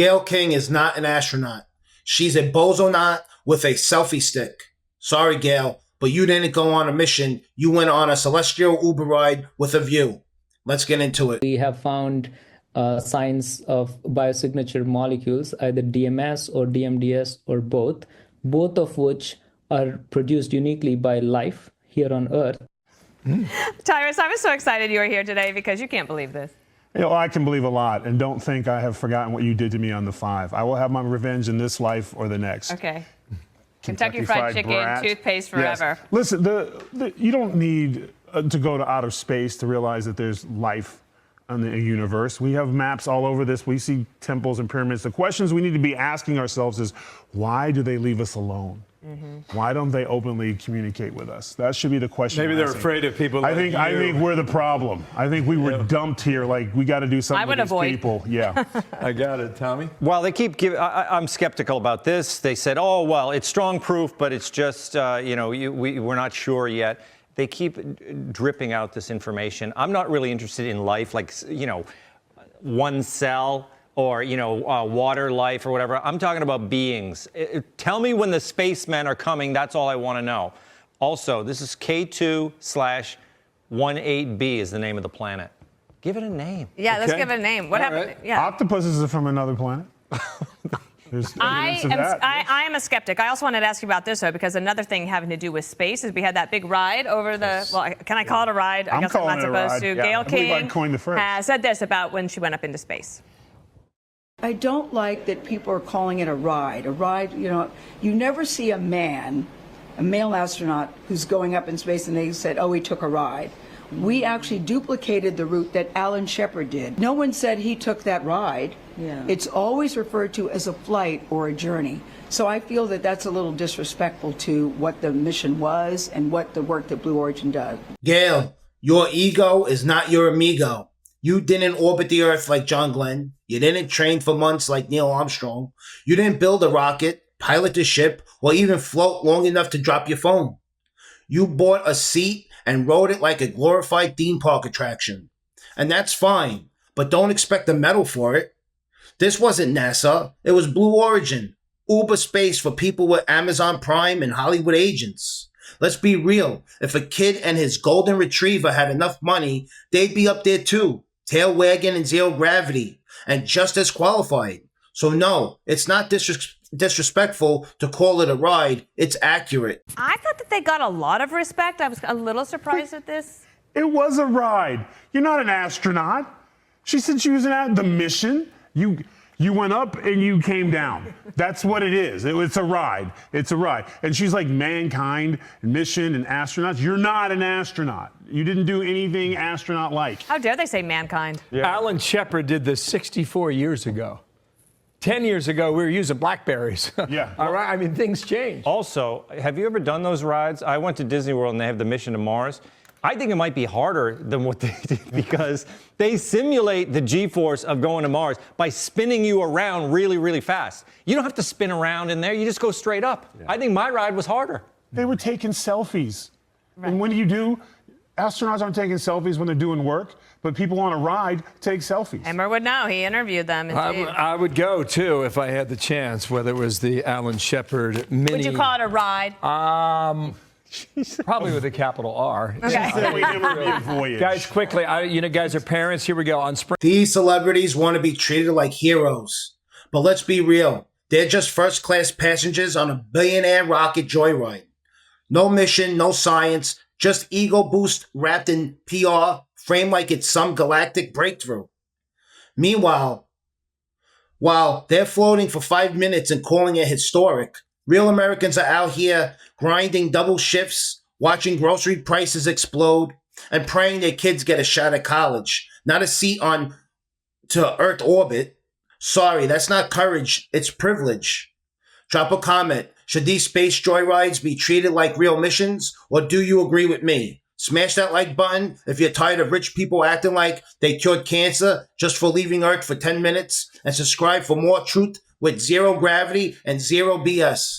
Gayle King is not an astronaut. She's a bozonaut with a selfie stick. Sorry, Gayle, but you didn't go on a mission. You went on a celestial Uber ride with a view. Let's get into it. We have found signs of biosignature molecules, either DMS or DMDS or both of which are produced uniquely by life here on Earth. Tyrus, I was so excited you were here today because you can't believe this. You know, I can believe a lot, and don't think I have forgotten what you did to me on the 5. I will have my revenge in this life or the next. Okay. Kentucky Fried Chicken, brat. toothpaste forever. Yes. Listen, you don't need to go to outer space to realize that there's life in the universe. We have maps all over this. We see temples and pyramids. The questions we need to be asking ourselves is, why do they leave us alone? Why don't they openly communicate with us? That should be the question. Maybe they're afraid of people like you. I think we're the problem. I think we were dumped here. Like, we got to do something with these people. Yeah. I got it, Tommy. Well, they keep giving. I'm skeptical about this. They said, "Oh, well, it's strong proof, but it's just we're not sure yet." They keep dripping out this information. I'm not really interested in life, like one cell or water life or whatever. I'm talking about beings. Tell me when the spacemen are coming. That's all I want to know. Also, this is K2/18b is the name of the planet. Give it a name. Yeah, let's give it a name. What happened? Right. Yeah. Octopuses are from another planet. There's evidence of that. I am a skeptic. I also wanted to ask you about this, though, because another thing having to do with space is we had that big ride over the, well, can I call it a ride? I guess I'm not supposed to. Gayle King has said this about when she went up into space. I don't like that people are calling it a ride. A ride, you never see a male astronaut who's going up in space and they said, oh, he took a ride. We actually duplicated the route that Alan Shepard did. No one said he took that ride. Yeah. It's always referred to as a flight or a journey. So I feel that that's a little disrespectful to what the mission was and what the work that Blue Origin does. Gayle, your ego is not your amigo. You didn't orbit the Earth like John Glenn. You didn't train for months like Neil Armstrong. You didn't build a rocket, pilot the ship, or even float long enough to drop your phone. You bought a seat and rode it like a glorified theme park attraction. And that's fine, but don't expect a medal for it. This wasn't NASA. It was Blue Origin. Uber space for people with Amazon Prime and Hollywood agents. Let's be real. If a kid and his golden retriever had enough money, they'd be up there too. Tail wagging in zero gravity. And just as qualified. So no, it's not disrespectful to call it a ride. It's accurate. I thought that they got a lot of respect. I was a little surprised at this. It was a ride. You're not an astronaut. She said she was the mission. You went up and you came down. That's what it is. It's a ride. It's a ride. And she's like mankind, mission, and astronauts. You're not an astronaut. You didn't do anything astronaut-like. How dare they say mankind? Yeah. Alan Shepard did this 64 years ago. 10 years ago, we were using Blackberries. Yeah. All right. I mean, things change. Also, have you ever done those rides? I went to Disney World and they have the mission to Mars. I think it might be harder than what they did because they simulate the G-force of going to Mars by spinning you around really, really fast. You don't have to spin around in there. You just go straight up. Yeah. I think my ride was harder. They were taking selfies. Right. And when you do, astronauts aren't taking selfies when they're doing work, but people on a ride take selfies. Emmer would know. He interviewed them. I would go, too, if I had the chance, whether it was the Alan Shepard mini. Would you call it a ride? Probably with a capital R. Okay. Guys, quickly, guys are parents. Here we go on spring. These celebrities want to be treated like heroes. But let's be real. They're just first-class passengers on a billionaire rocket joyride. No mission, no science, just ego boost wrapped in PR, framed like it's some galactic breakthrough. Meanwhile, while they're floating for 5 minutes and calling it historic, real Americans are out here grinding double shifts, watching grocery prices explode, and praying their kids get a shot at college, not a seat on to Earth orbit. Sorry, that's not courage, it's privilege. Drop a comment. Should these space joyrides be treated like real missions, or do you agree with me? Smash that like button if you're tired of rich people acting like they cured cancer just for leaving Earth for 10 minutes, and subscribe for more truth with zero gravity and zero BS.